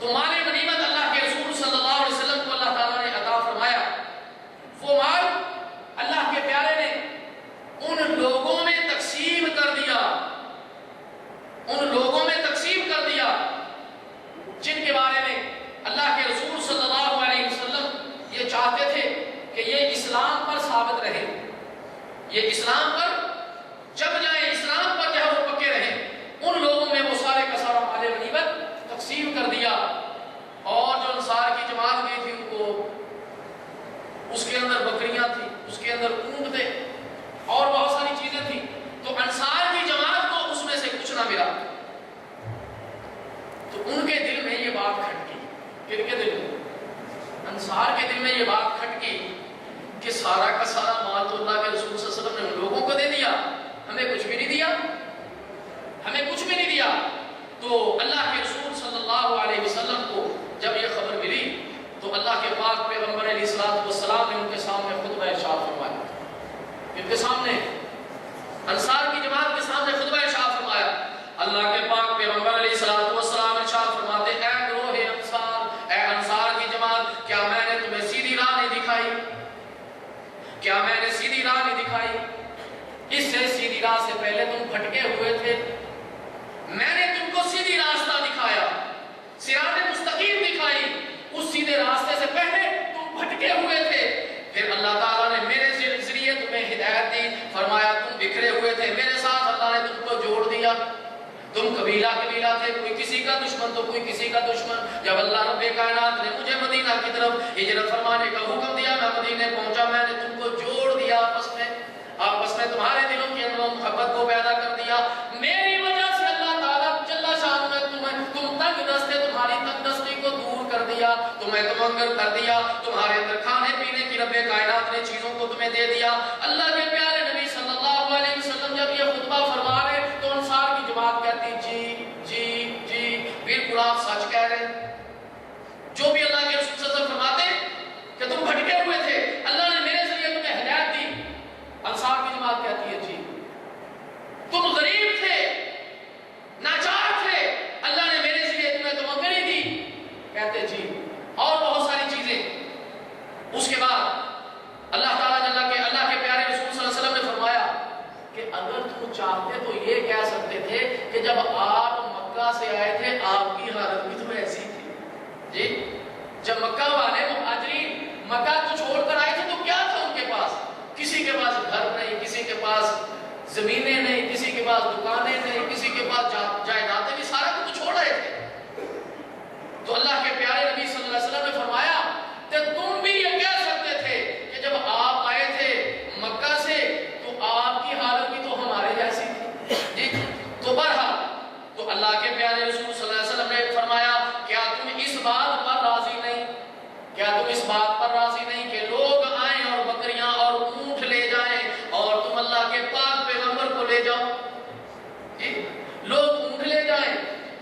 تو مال غنیمت اللہ کے رسول صلی اللہ علیہ وسلم کو اللہ تعالیٰ نے عطا فرمایا. وہ مال اللہ کے پیارے نے ان لوگوں میں تقسیم کر دیا، ان لوگوں میں تقسیم کر دیا جن کے بارے میں اللہ کے رسول صلی اللہ علیہ وسلم یہ چاہتے تھے کہ یہ اسلام پر ثابت رہے، یہ اسلام پر جب جائیں، اسلام پر جو ہے وہ پکے رہیں. ان لوگوں میں وہ سارے کا سارا مال غنیمت تقسیم کر دیا. اور جو انصار کی جماعت گئی تھی ان کو اس کے اندر بکریاں تھیں، اس کے اندر اونٹ تھے اور بہت ساری چیزیں تھیں. تو انصار کی جماعت کو اس میں سے کچھ نہ ملا. تو ان کے دل میں یہ بات کھٹکی. کن کے دل میں؟ انصار کے دل میں یہ بات کھٹکی کہ سارا کا سارا مال تو اللہ کے رسول صلی اللہ علیہ وسلم نے ان لوگوں کو دے دیا، ہمیں کچھ بھی نہیں دیا، ہمیں کچھ بھی نہیں دیا. تو اللہ کے رسول صلی اللہ علیہ وسلم کو جب یہ خبر ملی تو اللہ کے پاک پیغمبر علیہ السلام نے ان کے سامنے خطبہ ارشاد فرمایا. ان کے سامنے انصار کی جماعت کے سامنے خطبہ ارشاد فرمایا. اللہ کے پاک پیغمبر علیہ السلام ارشاد فرماتے اے گروہ انصار، اے انصار کی جماعت، کیا میں نے تمہیں سیدھی راہ نہیں دکھائی؟ کیا میں نے سیدھی راہ نہیں دکھائی؟ اس سے سیدھی راہ سے پہلے تم بھٹکے ہوئے تھے، میں نے تم کو سیدھی راستہ دکھایا، صراط مستقیم دکھائی. اس سیدھے راستے سے پہلے تم بھٹکے ہوئے تھے. پھر اللہ تعالیٰ نے میرے ذریعے تمہیں ہدایت دی. فرمایا تم بکھرے ہوئے تھے، میرے ساتھ اللہ نے تم کو جوڑ دیا. تم قبیلہ تھے، کوئی کسی کا دشمن تو کوئی کسی کا دشمن. جب اللہ رب کائنات نے مجھے مدینہ کی طرف ہجرت فرمانے کا حکم دیا، میں مدینے پہنچا، میں نے تم کو جوڑ دیا آپس میں تمہارے دلوں کے اندر محبت کو پیدا کر دیا. میری وجہ سے اللہ تعالیٰ جل شان میں تم تنگ دستے، تمہاری تنگ دستی کو دور کر دیا، تمہیں تمنگر کر دیا، تمہارے اندر کھانے پینے کی رب کائنات نے چیزوں کو تمہیں دے دیا. اللہ کے پیارے نبی صلی اللہ علیہ وسلم جب یہ خطبہ فرما رہے تو انصار کی جماعت کہتی جی جی جی بالکل آپ سچ کہہ رہے ہیں. جو بھی اللہ کے رسول صلی اللہ علیہ وسلم فرماتے کہ تم بھٹکے ہوئے تھے، اللہ نے میرے ذریعے تمہیں ہدایت دی. انصار کی جماعت کہتی ہے جی تم غریب تھے، ناچار تھے، اللہ نے میرے ذریعے تمہیں تمغری دی. کہتے جی اور بہت ساری چیزیں. اس کے بعد اللہ تعالیٰ اللہ کے پیارے رسول صلی اللہ علیہ وسلم نے فرمایا کہ اگر تم چاہتے تو یہ کہہ سکتے تھے کہ جب آپ مکہ سے آئے تھے آپ کی حالت بھی تو ایسی تھی. جی جب مکہ والے مہاجرین مکہ کو چھوڑ کر آئے تھے تو کیا تھا ان کے پاس؟ کسی کے پاس گھر نہیں، کسی کے پاس زمینیں نہیں، کسی کے پاس دکانیں نہیں، کسی کے پاس جائیدادیں نہیں، سارا کچھ چھوڑ رہے تھے. تو اللہ کے پیارے نبی صلی اللہ علیہ وسلم نے فرمایا کہ تم بھی یہ کہہ سکتے تھے کہ جب آپ آئے تھے مکہ سے تو آپ کی حالت بھی تو ہمارے جیسی تھی. جی تو بہرحال تو اللہ کے پیارے رسول صلی اللہ علیہ وسلم نے فرمایا کیا تم اس بات پر راضی نہیں، کیا تم اس بات پر راضی نہیں کہ لوگ آئیں اور بکریاں اور اونٹ لے جائیں اور تم اللہ کے پاک پیغمبر کو لے جاؤ؟ جی لوگ اونٹ لے جائیں،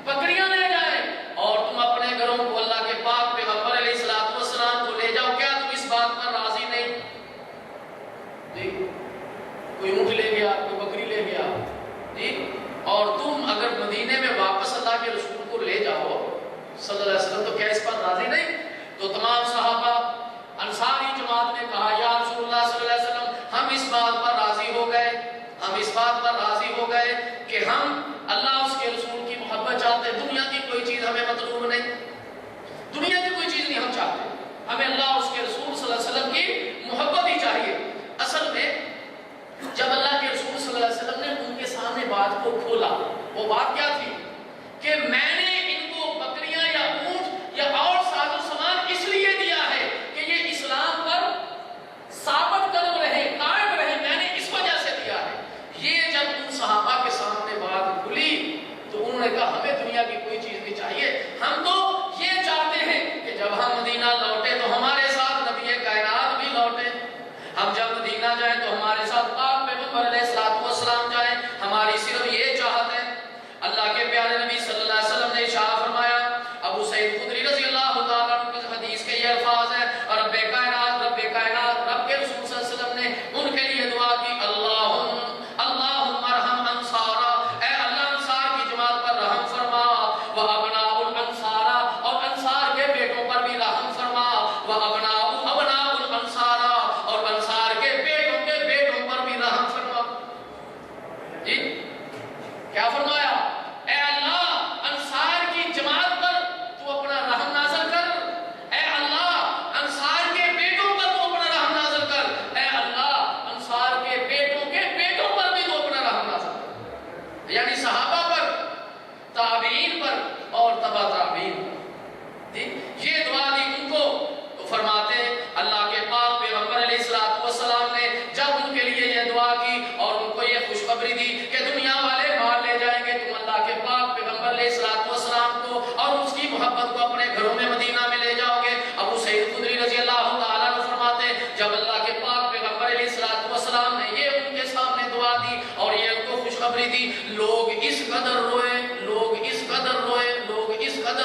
بکریاں لے جائیں اور تم اپنے گھروں کو اللہ کے پاک پیغمبر علیہ السلام کو لے جاؤ، کیا تم اس بات پر راضی نہیں؟ جی کوئی اونٹ لے گیا، کوئی بکری لے گیا، جی اور تم اگر مدینے میں واپس اللہ کے رسول کو لے جاؤ صلی اللہ علیہ وسلم تو کیا اس پر راضی نہیں؟ تو تمام صحابہ انصاری جماعت نے کہا یا رسول اللہ صلی اللہ علیہ وسلم ہم اس بات پر راضی ہو گئے، ہم اس بات پر راضی ہو گئے کہ ہم اللہ اس کے رسول کی محبت چاہتے ہیں. دنیا کی کوئی چیز ہمیں مطلوب نہیں، دنیا کی کوئی چیز نہیں ہم چاہتے، ہمیں اللہ اس کے رسول صلی اللہ علیہ وسلم کی محبت ہی چاہیے. اصل میں جب اللہ کے رسول صلی اللہ علیہ وسلم نے ان کے سامنے بات کو کھولا، وہ بات کیا تھی کہ میں نے ان کو بکریاں یا اونٹ یا اور ساز و سامان اس لیے دیا ہے کہ یہ اسلام پر ثابت قدم رہے، قائم رہے، میں نے اس وجہ سے دیا ہے. یہ جب ان صحابہ کے سامنے بات کھلی تو انہوں نے کہا ہمیں دنیا کی کوئی چیز نہیں چاہیے، ہم تو یہ چاہتے ہیں کہ جب ہم مدینہ لوٹے تو ہمارے ساتھ نبی کائنات بھی لوٹے، ہم جب مدینہ جائیں تو ہمارے ساتھ پاک پیغمبر علیہ السلام جائیں، ہماری صرف یہ چاہت ہے. اللہ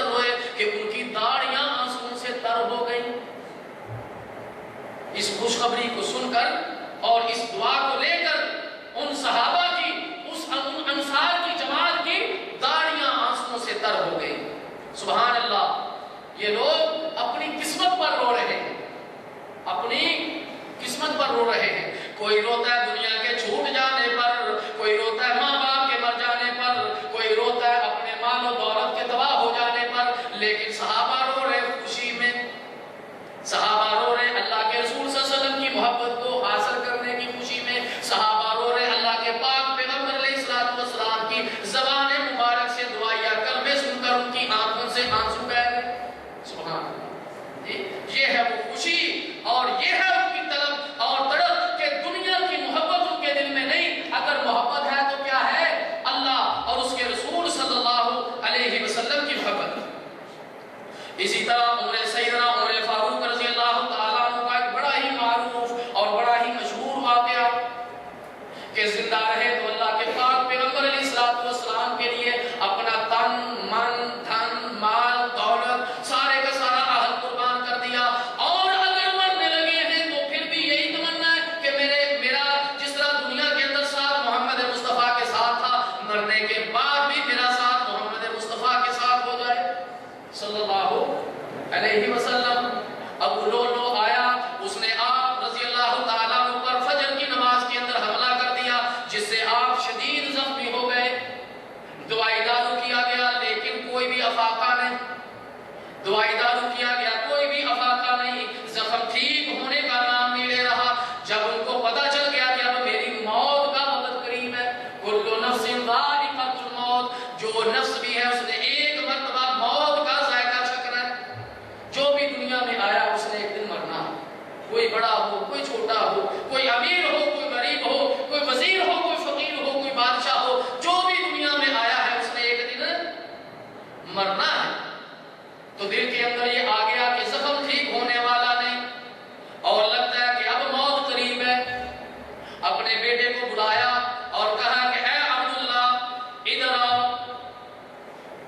قدر روئے کہ ان کی داڑیاں آنسوؤں سے تر ہو گئیں۔ اس خوشخبری کو سن کر اور اس دعا کو لے کر ان صحابہ کی، ان انصار کی جماعت کی داڑیاں آنسوؤں سے تر ہو گئی۔ سبحان اللہ، یہ لوگ اپنی قسمت پر رو رہے ہیں، اپنی قسمت پر رو رہے ہیں۔ کوئی روتا ہے دنیا کے چھوٹ جانے پر، کوئی روتا ہے ماں باپ کے مر جانے پر، کوئی روتا ہے اپنے مال و دولت کے تباہ ہو جانے پر، لیکن صحابہ رو رہے خوشی میں، صحابہ رو رہے اللہ کے رسول صلی اللہ علیہ وسلم کی محبت کو حاصل کرنے کی خوشی میں، صحابہ رو رہے اللہ کے پاک پیغمبر علیہ السلام کی زبان مبارک سے دعائیہ کلمے سن کر ان کی آنکھوں سے آنسو بہہ گئے۔ سبحان اللہ، یہ ہے وہ خوشی اور یہ ہے ان کی طلب اور تڑپ کہ دنیا کی محبت ان کے دل میں نہیں، اگر محبت ہے تو کیا ہے؟ اللہ اور اس کے رسول صلی اللہ علیہ وسلم کی محبت۔ اسی طرح سیدنا عمر فاروق رضی اللہ تعالیٰ عنہ کا ایک بڑا ہی معروف اور بڑا ہی مشہور واقعہ کہ زندہ رہے تو اللہ کے پاک پیغمبر علیہ السلام کے لیے اپنا تن، من، دھن، مال، دولت سارے کا سارا اہل قربان کر دیا، اور اگر مرنے لگے ہیں تو پھر بھی یہی تمنا ہے کہ میرا جس طرح دنیا کے اندر ساتھ محمد مصطفیٰ کے ساتھ تھا، مرنے کے بعد بھی میرا ساتھ محمد مصطفیٰ کے ساتھ ہو جائے صلی اللہ علیہ وسلم۔ ابو لولو آیا، اس نے آپ رضی اللہ تعالیٰ عنہ پر فجر کی نماز کے اندر حملہ کر دیا، جس سے آپ شدید زخمی ہو گئے۔ دوائی دارو کیا گیا لیکن کوئی بھی افاقہ نہیں، دوائی دارو کیا گیا کوئی بھی افاقہ نہیں، زخم ٹھیک ہونے کا نام نہیں لے رہا۔ جب ان کو پتہ چل گیا کہ اب میری موت کا وقت قریب ہے، کل نفس ذائقۃ الموت، جو نفس بھی ہے اس نے ایک مرتبہ موت کا ذائقہ چکھنا ہے، جو بھی دنیا میں آیا اس نے ایک دن مرنا ہے، کوئی بڑا ہو کوئی چھوٹا ہو، کوئی امیر ہو کوئی غریب ہو، کوئی وزیر ہو کوئی فقیر ہو کوئی بادشاہ ہو، جو بھی دنیا میں آیا ہے اس نے ایک دن مرنا ہے۔ تو دل کے اندر یہ آ گیا کہ زخم ٹھیک ہونے والا نہیں اور لگتا ہے کہ اب موت قریب ہے۔ اپنے بیٹے کو بلایا اور کہا کہ اے عبداللہ ادھر آؤ،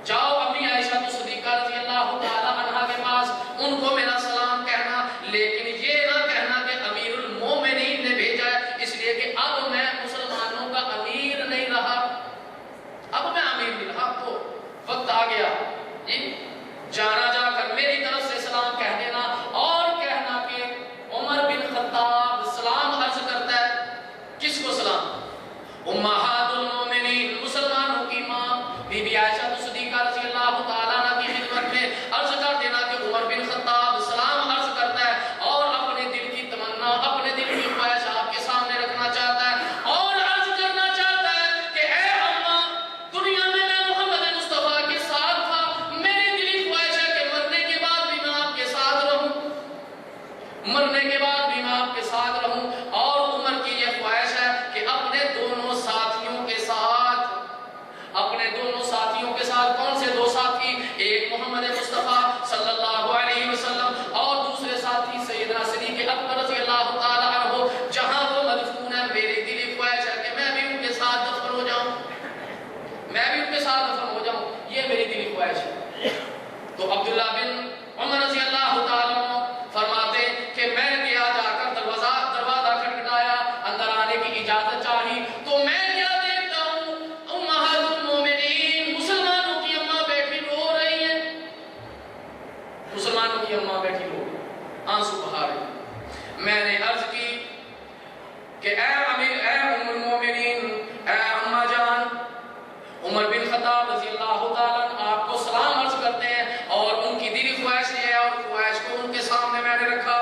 جاؤ امی عائشہ صدیقہ رضی اللہ تعالی عنہا کے پاس، ان کو میرا سلام کہنا، لیکن یہ نہ کہنا کہ امیر المومنین نے بھیجا ہے، اس لیے کہ اب میں مسلمانوں کا امیر نہیں رہا، اب میں امیر نہیں رہا، تو وقت آ گیا جانا، جا کر میری طرف سے سلام کہہ دینا اور کہنا کہ عمر بن خطاب سلام عرض کرتا ہے۔ کس کو سلام؟ امہات المومنین، مسلمانوں کی ماں بی بی عائشہ صدیقہ رضی اللہ تعالیٰ عنہ کی خدمت میں عرض کر دینا کہ عمر بن خطاب سلام عرض کرتا ہے اور اپنے دل کی تمنا، اپنے دل کی خواہش آپ کے سامنے رکھنا چاہتا ہے اور عرض کرنا چاہتا ہے کہ اے اماں، دنیا میں محمد مصطفیٰ کے ساتھ تھا، میری دلی خواہش ہے کہ مرنے کے بعد بھی میں آپ کے ساتھ رہوں، مرنے کے بعد بھی میں آپ کے ساتھ رہوں۔ اور عمر کی یہ خواہش ہے کہ اپنے دونوں ساتھیوں کے ساتھ، اپنے دونوں ساتھیوں کے ساتھ، کون سے دو ساتھی؟ ایک محمد مصطفیٰ صلی اللہ علیہ وسلم اور دوسرے ساتھی سیدنا صدیق اکبر رضی اللہ تعالیٰ عنہ، جہاں وہ مدفون ہے میری دلی خواہش ہے کہ میں بھی ان کے ساتھ دفن ہو جاؤں، میں بھی ان کے ساتھ دفن ہو جاؤں، یہ میری دلی خواہش ہے۔ تو عبداللہ بن عمر رضی اللہ تعالیٰ عنہ فرماتے کہ میں گیا، جا کر دروازہ کھٹکھٹایا، اندر آنے کی اجازت چاہی، تو میں کیا دیکھتا ہوں، امہات المومنین، مسلمانوں کی اماں بیٹھی رو رہی ہیں، مسلمانوں کی اماں بیٹھی رو رہی ہیں، آنسو بہا رہی ہیں۔ میں نے عرض کی کہ اے ام المومنین، اے اماں جان، عمر بن خطاب رضی اللہ تعالیٰ عنہ آپ کو سلام عرض کرتے ہیں اور ان کی دلی خواہش یہ ہے، اور خواہش کو ان کے سامنے میں نے رکھا۔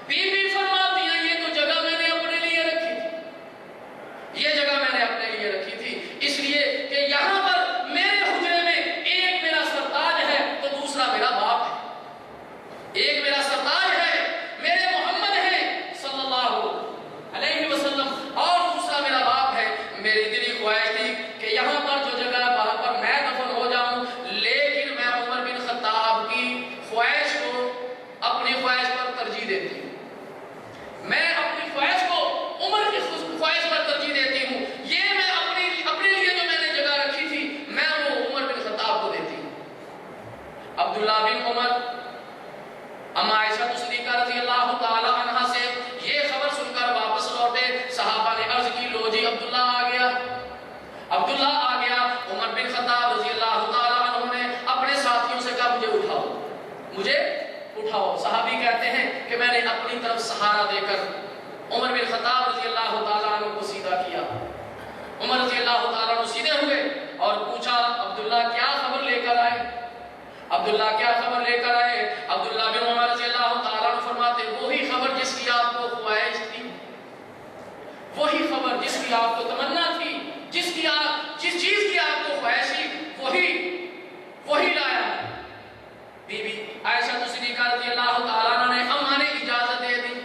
بی بی فرماتی ہیں یہ تو جگہ میں نے اپنے لیے رکھی تھی، یہ جگہ میں نے اپنے لیے رکھی تھی، اس لیے کہ یہاں پر میرے حجرے میں ایک میرا سرتاج ہے تو دوسرا میرا باپ ہے، ایک میرا سرتاج ہے میرے محمد ہے صلی اللہ علیہ وسلم عبداللہ بن عمر اما عائشہ صدیقہ رضی اللہ تعالی عنہا سے یہ خبر سن کر واپس لوٹے. صحابہ نے عرض کی لو جی عبداللہ آ گیا، عبداللہ آ گیا. عمر بن خطاب رضی اللہ تعالی عنہ نے اپنے ساتھیوں سے کہا مجھے اٹھاؤ، مجھے اٹھاؤ. صحابی کہتے ہیں کہ میں نے اپنی طرف سہارا دے کر عمر بن خطاب رضی اللہ تعالی عنہ کو سیدھا کیا. عمر رضی اللہ تعالی عنہ سیدھے ہوئے اور پوچھا عبداللہ کیا خبر لے کر آئے، عبداللہ کیا خبر لے کر آئے. عبداللہ بن عمر رضی اللہ تعالی عنہ فرماتے وہی خبر جس کی آپ کو خواہش تھی، وہی خبر جس کی آپ کو تمنا تھی، جس چیز کی آپ کو خواہش تھی وہی لایا. بی بی عائشہ صدیقہ رضی اللہ تعالی عنہ نے ہمیں اجازت دے دی.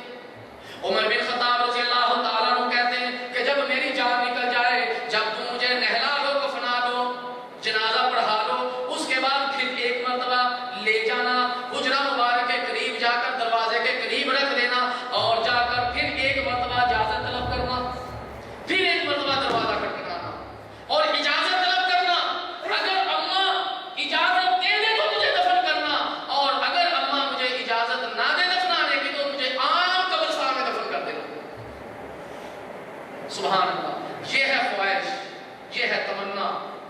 عمر بن خطاب رضی اللہ تعالی عنہ کہتے ہیں کہ جب میری جان نکل جائے، جب تم مجھے نہلا لو، کفنا لو، جنازہ پڑھا لو، اس کے بعد پھر ایک مرتبہ لے جانا، حجرہ مبارک کے قریب جا کر دروازے کے قریب رکھ دینا اور جا کر پھر ایک مرتبہ اجازت طلب کرنا، پھر ایک مرتبہ دروازہ کھٹکھٹانا اور اجازت طلب کرنا. اگر اماں اجازت دے دے تو مجھے دفن کرنا، اور اگر اماں مجھے اجازت نہ دے دفنانے کی تو مجھے عام قبرستان میں دفن کر دینا. سبحان اللہ. یہ ہے خواہش، یہ ہے تمنا.